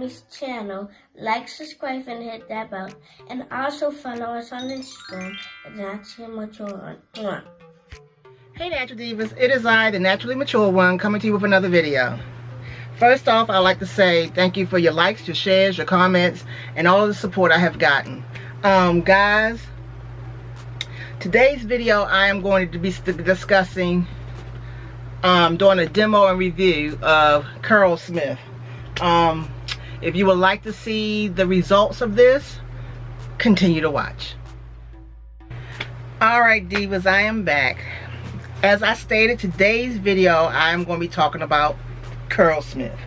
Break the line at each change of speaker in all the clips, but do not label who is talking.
Amy's channel. Like, subscribe, and hit that bell. And also follow us on Instagram at Naturally Mature One.
Hey Natural Divas, it is I, the Naturally Mature One, coming to you with another video. First off, I'd like to say thank you for your likes, your shares, your comments, and all the support I have gotten. Guys, today's video I am going to be discussing doing a demo and review of Curlsmith. If you would like to see the results of this, continue to watch. Alright divas, I am back. As I stated, today's video I am going to be talking about Curlsmith.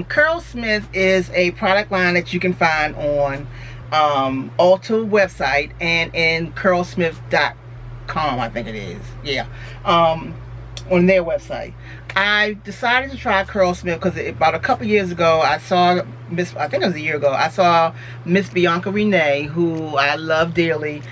Curlsmith is a product line that you can find on Ulta website and in curlsmith.com, I think it is. Yeah. On their website. I decided to try Curlsmith because about a couple years ago I saw I think it was a year ago, I saw Miss Bianca Renee, who I love dearly,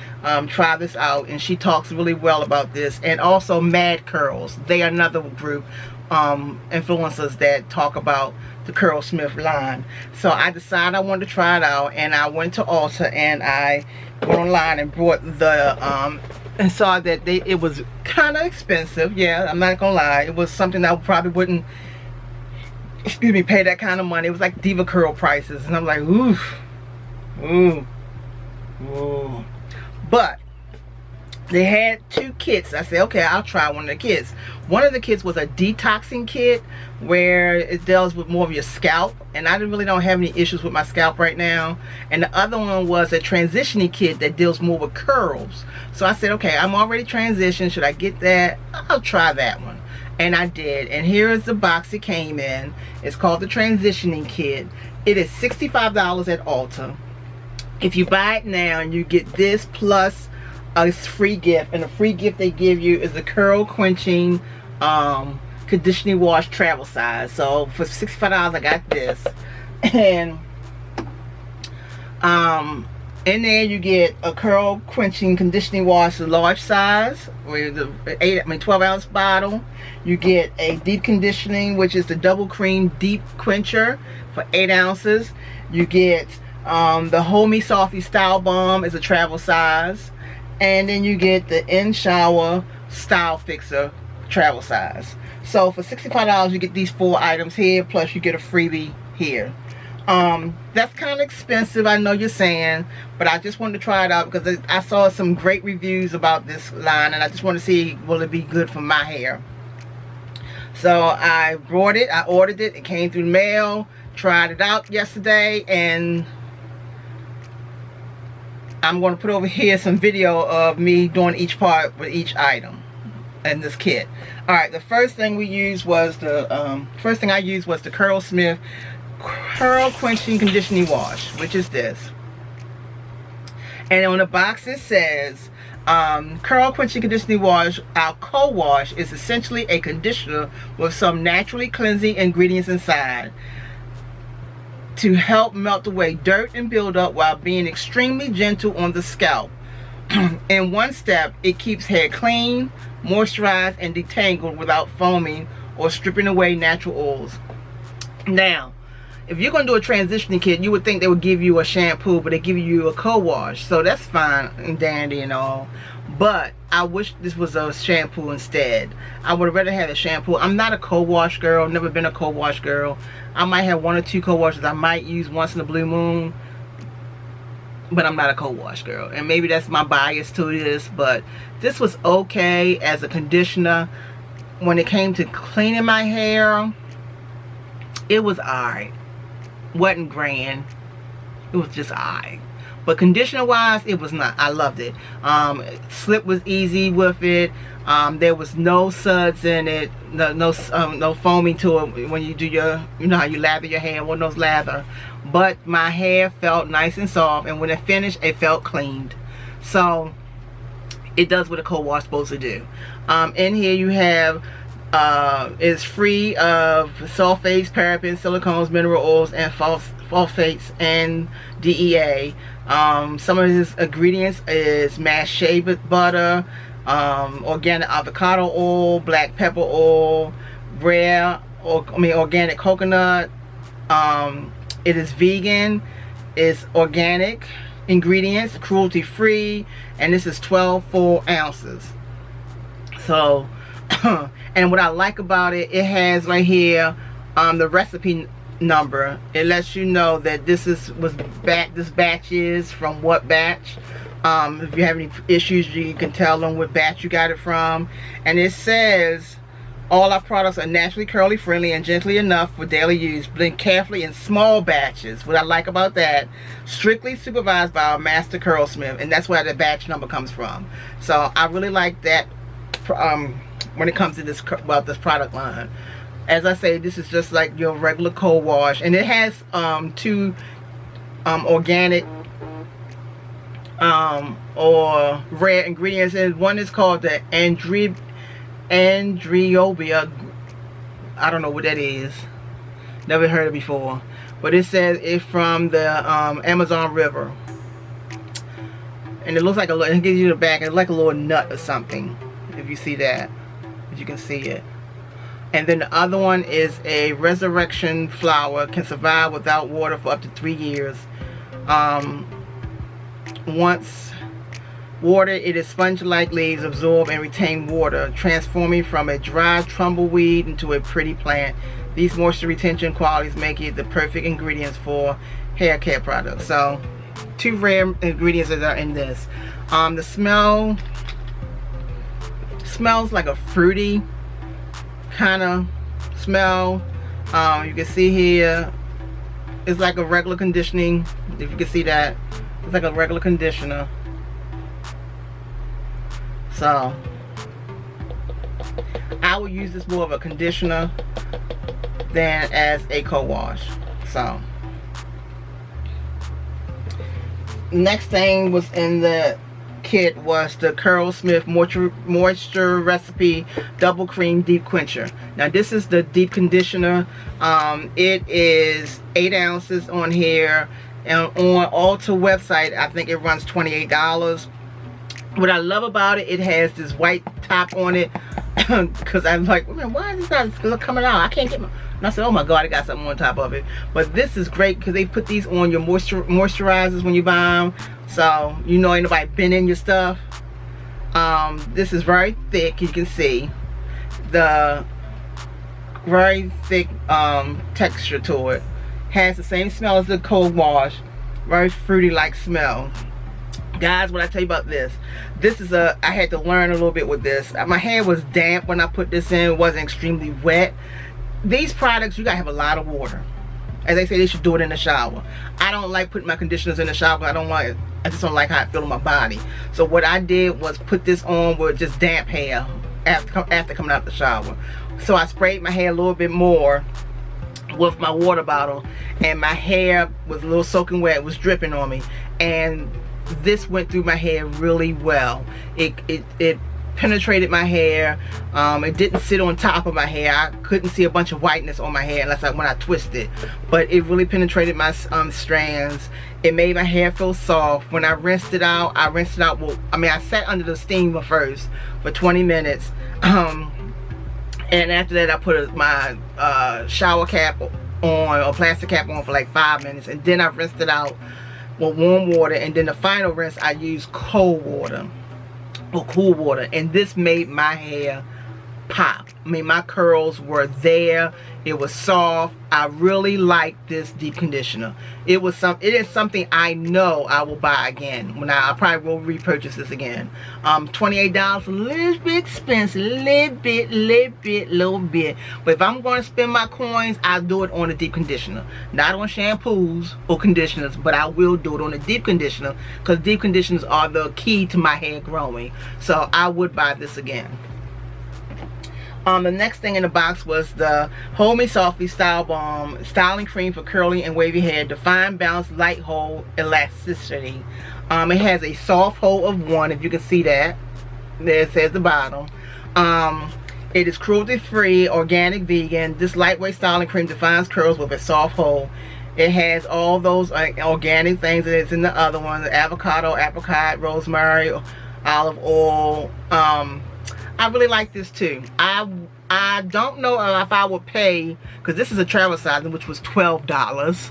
try this out, and she talks really well about this. And also Mad Curls, they are another group influencers that talk about the Curlsmith line. So I decided I wanted to try it out, and I went to Ulta and I went online and bought the and saw that it was kind of expensive. Yeah, I'm not gonna lie, it was something I probably wouldn't, excuse me, pay that kind of money. It was like Diva Curl prices, and I'm like, oof, ooh, ooh. But they had two kits. I said, okay, I'll try one of the kits. One of the kits was a detoxing kit where it deals with more of your scalp, and I really don't have any issues with my scalp right now. And the other one was a transitioning kit that deals more with curls. So I said, okay, I'm already transitioned, should I get that? I'll try that one. And I did. And here is the box it came in. It's called the transitioning kit. It is $65 at Ulta. If you buy it now, and you get this plus a free gift, and the free gift they give you is the curl quenching conditioning wash travel size. So for $65 I got this, and in there you get a curl quenching conditioning wash, the large size with the 12 ounce bottle. You get a deep conditioning, which is the double cream deep quencher for 8 ounces. You get the Hold Me Softly Style Balm is a travel size. And then you get the In Shower Style Fixer travel size. So for $65 you get these 4 items here, plus you get a freebie here. That's kind of expensive, I know you're saying, but I just wanted to try it out because I saw some great reviews about this line, and I just want to see, will it be good for my hair. So I brought it, I ordered it, it came through the mail, tried it out yesterday, and I'm going to put over here some video of me doing each part with each item in this kit. Alright, the first thing we used was the Curlsmith Curl Quenching Conditioning Wash, which is this. And on the box it says, Curl Quenching Conditioning Wash, our co-wash is essentially a conditioner with some naturally cleansing ingredients inside to help melt away dirt and buildup while being extremely gentle on the scalp. In one step, it keeps hair clean, moisturized, and detangled without foaming or stripping away natural oils. Now, if you're going to do a transitioning kit, you would think they would give you a shampoo, but they give you a co-wash. So that's fine and dandy and all. But I wish this was a shampoo instead. I would have rather had a shampoo. I'm not a co-wash girl, never been a co-wash girl. I might have 1 or 2 co-washes I might use once in a blue moon, but I'm not a co-wash girl. And maybe that's my bias to this, but this was okay as a conditioner. When it came to cleaning my hair, it was alright. Wasn't grand, it was just alright. But conditioner wise, it was not. I loved it. Slip was easy with it. There was no suds in it, no foaming to it when you do your, you know how you lather your hair, one of those lather. But my hair felt nice and soft, and when it finished, it felt cleaned. So it does what a co-wash is supposed to do. In here you have it's free of sulfates, parabens, silicones, mineral oils, and phosphates and DEA. Some of his ingredients is mashed shea butter, organic avocado oil, black pepper oil, organic coconut, It is vegan, it's organic ingredients, cruelty free, and this is 12 full ounces. So and what I like about it, it has right here the recipe number. It lets you know that this batch is from what batch. If you have any issues, you can tell them what batch you got it from. And it says all our products are naturally curly friendly and gently enough for daily use, blend carefully in small batches. What I like about that, strictly supervised by our master Curlsmith, and that's where the batch number comes from. So I really like that when it comes to this product line. As I say, this is just like your regular cold wash, and it has two organic or rare ingredients, and one is called the Andreobia. I don't know what that is, never heard it before, but it says it's from the Amazon River, and it looks like a little, it gives you the back, it's like a little nut or something, if you see that, if you can see it. And then the other one is a resurrection flower, can survive without water for up to 3 years. Once watered, it is sponge-like leaves absorb and retain water, transforming from a dry tumbleweed into a pretty plant. These moisture retention qualities make it the perfect ingredients for hair care products. So, two rare ingredients that are in this. The smells like a fruity kind of smell. You can see here, it's like a regular conditioning. If you can see that, it's like a regular conditioner. So I would use this more of a conditioner than as a co-wash. So next thing was in the kit was the Curlsmith moisture recipe double cream deep quencher. Now this is the deep conditioner. It is 8 ounces on here, and on Ulta website I think it runs $28. What I love about it, it has this white top on it, because I'm like, man, why is this not coming out? I can't get my, and I said, oh my god, I got something on top of it. But this is great because they put these on your moisturizers when you buy them, so you know ain't nobody been in your stuff. This is very thick, you can see the very thick texture to it. Has the same smell as the cold wash, very fruity like smell. Guys, what I tell you about this, is I had to learn a little bit with this. My hair was damp when I put this in. It wasn't extremely wet. These products, you gotta have a lot of water. As they say, they should do it in the shower. I don't like putting my conditioners in the shower. I just don't like how it feels on my body. So what I did was put this on with just damp hair after coming out the shower. So I sprayed my hair a little bit more with my water bottle, and my hair was a little soaking wet. It was dripping on me, and this went through my hair really well. It penetrated my hair. It didn't sit on top of my hair. I couldn't see a bunch of whiteness on my hair unless when I twisted, but it really penetrated my strands. It made my hair feel soft. When I rinsed it out, well, I sat under the steamer first for 20 minutes, and after that I put my shower cap on, or plastic cap on, for like 5 minutes, and then I rinsed it out with warm water, and then the final rinse I used cold water or cool water, and this made my hair pop. My curls were there. It was soft. I really like this deep conditioner. It is something I know I will buy again. When I probably will repurchase this again. $28, a little bit expensive, little bit. But if I'm going to spend my coins, I'll do it on a deep conditioner. Not on shampoos or conditioners, but I will do it on a deep conditioner, because deep conditioners are the key to my hair growing. So I would buy this again. The next thing in the box was the Hold Me Softly Style Balm Styling Cream for Curly and Wavy Hair. Define, Balance, Light Hold, Elasticity. It has a soft hold of 1, if you can see that. There it says the bottom. It is cruelty free, organic, vegan. This lightweight styling cream defines curls with a soft hold. It has all those organic things that is in the other one. The avocado, apricot, rosemary, olive oil. I really like this too. I don't know if I would pay, because this is a travel size, which was $12,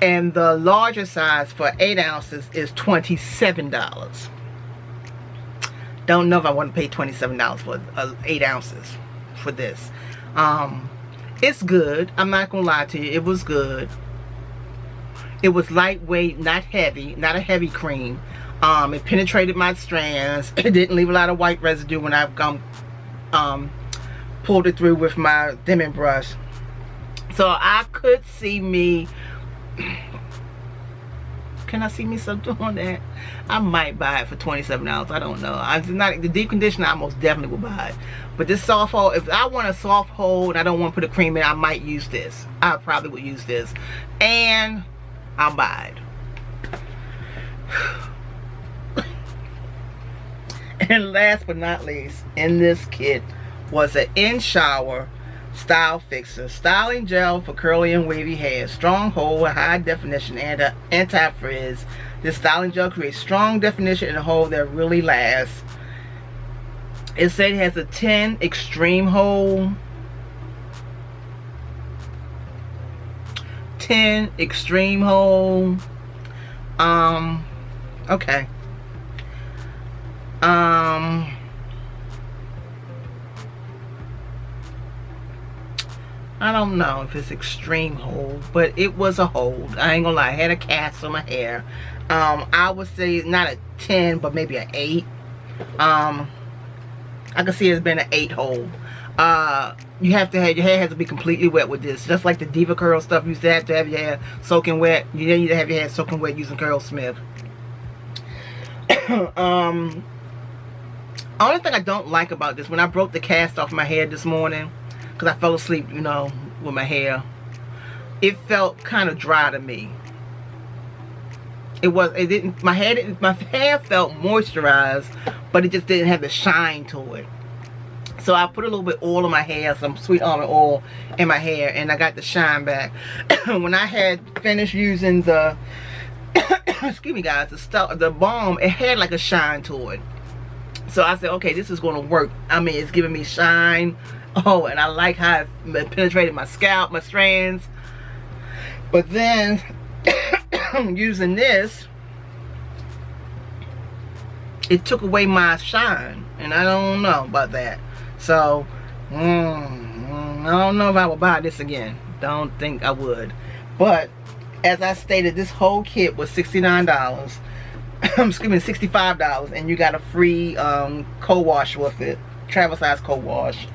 And the larger size for 8 ounces is $27. Don't know if I want to pay $27 for 8 ounces for this. It's good. I'm not gonna lie to you. It was good. It was lightweight, not heavy, not a heavy cream. It penetrated my strands. It didn't leave a lot of white residue when I've pulled it through with my dimming brush. So I could see me. Can I see me still doing that? I might buy it for $27. I don't know. I'm not the deep conditioner. I most definitely will buy it. But this soft hold, if I want a soft hold and I don't want to put a cream in, I might use this. I probably would use this, and I'll buy it. And last but not least, in this kit was an in-shower style fixer, styling gel for curly and wavy hair, strong hold, high definition, and anti-frizz. This styling gel creates strong definition and a hold that really lasts. It said it has a 10 extreme hold. 10 extreme hold. Okay. I don't know if it's extreme hold, but it was a hold. I ain't gonna lie, I had a cast on my hair. I would say not a 10, but maybe an 8. I can see it's been an 8 hold. You have to have, your hair has to be completely wet with this. Just like the Diva Curl stuff, you used to have your hair soaking wet. You need to have your hair soaking wet using Curlsmith. Only thing I don't like about this, when I broke the cast off my hair this morning, because I fell asleep, you know, with my hair, it felt kind of dry to me. My hair felt moisturized, but it just didn't have the shine to it. So I put a little bit of oil in my hair, some sweet almond oil in my hair, and I got the shine back. When I had finished using the excuse me guys, the balm, it had like a shine to it. So I said, okay, this is going to work. I mean, it's giving me shine. Oh, and I like how it penetrated my scalp, my strands. But then using this, it took away my shine, and I don't know about that. So I don't know if I will buy this again. Don't think I would. But as I stated, this whole kit was $69. Excuse me, $65, and you got a free co-wash with it, travel size co-wash.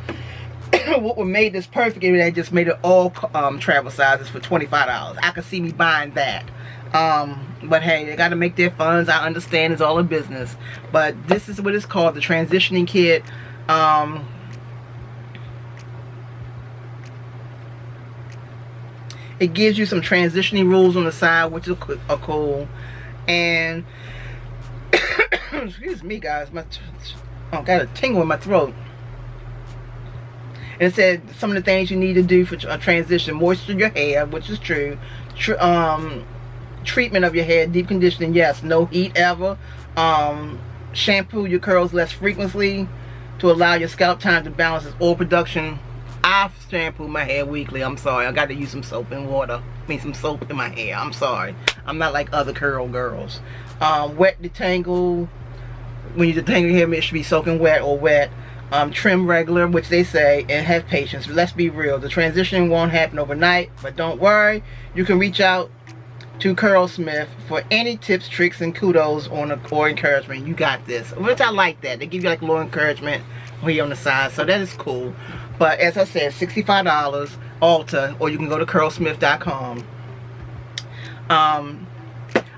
What made this perfect is they just made it all travel sizes for $25. I could see me buying that. But hey, they got to make their funds. I understand it's all a business, but this is what it's called, the transitioning kit. It gives you some transitioning rules on the side, which are cool. And excuse me guys, I got a tingle in my throat. It said some of the things you need to do for a transition: moisture your hair, which is true. Treatment of your hair, deep conditioning, yes, no heat ever. Shampoo your curls less frequently to allow your scalp time to balance its oil production. I shampoo my hair weekly. I'm sorry, I got to use some soap and water. I mean, some soap in my hair. I'm sorry, I'm not like other curl girls. Wet detangle. When you detangle your hair, it should be soaking wet or wet. Trim regular, which they say, and have patience. Let's be real, the transition won't happen overnight, but don't worry, you can reach out to Curlsmith for any tips, tricks, and kudos or encouragement. You got this, which I like that. They give you like a little encouragement here on the side, so that is cool. But as I said, $65 Ulta, or you can go to curlsmith.com.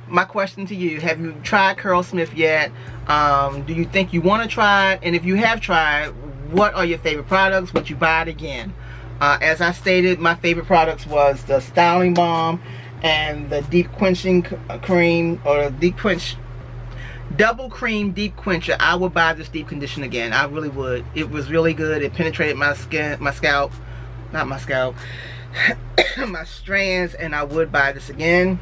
My question to you, have you tried Curlsmith yet? Do you think you want to try it? And if you have tried, what are your favorite products? Would you buy it again? As I stated, my favorite products was the styling balm and the deep quenching cream, or deep quench double cream deep quencher. I would buy this deep condition again. I really would. It was really good. It penetrated my skin, my scalp, not my scalp, my strands, and I would buy this again.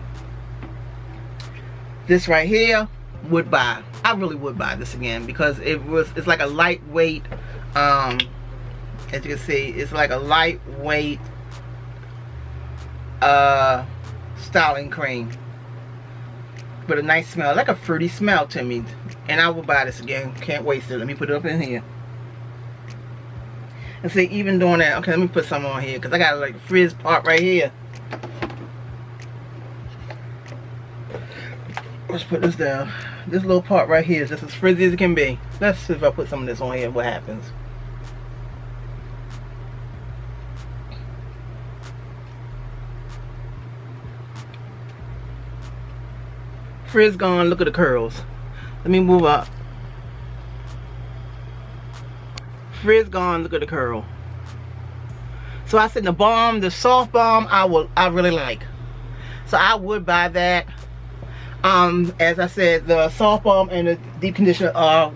This right here, would buy. I really would buy this again, because it's like a lightweight, as you can see, it's like a lightweight styling cream. But a nice smell, like a fruity smell to me. And I will buy this again. Can't waste it. Let me put it up in here. And see, even doing that, okay, let me put some on here because I got like a frizz part right here. Let's put this down. This little part right here is just as frizzy as it can be. Let's see if I put some of this on here, what happens. Frizz gone, look at the curls. Let me move up. Frizz gone, look at the curl. So I said the balm, the soft balm, I really like. So I would buy that. As I said, the soft balm and the deep conditioner are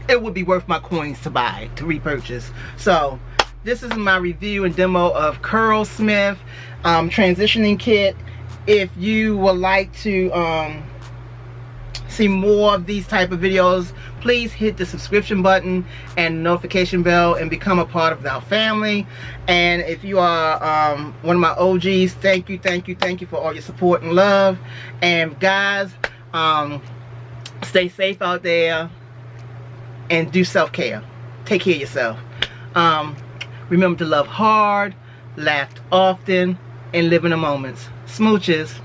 it would be worth my coins to buy, to repurchase. So this is my review and demo of Curlsmith transitioning kit. If you would like to see more of these type of videos, please hit the subscription button and notification bell and become a part of our family. And if you are one of my OGs, thank you for all your support and love. And guys, stay safe out there and do self-care. Take care of yourself. Remember to love hard, laugh often, and live in the moments. Smooches.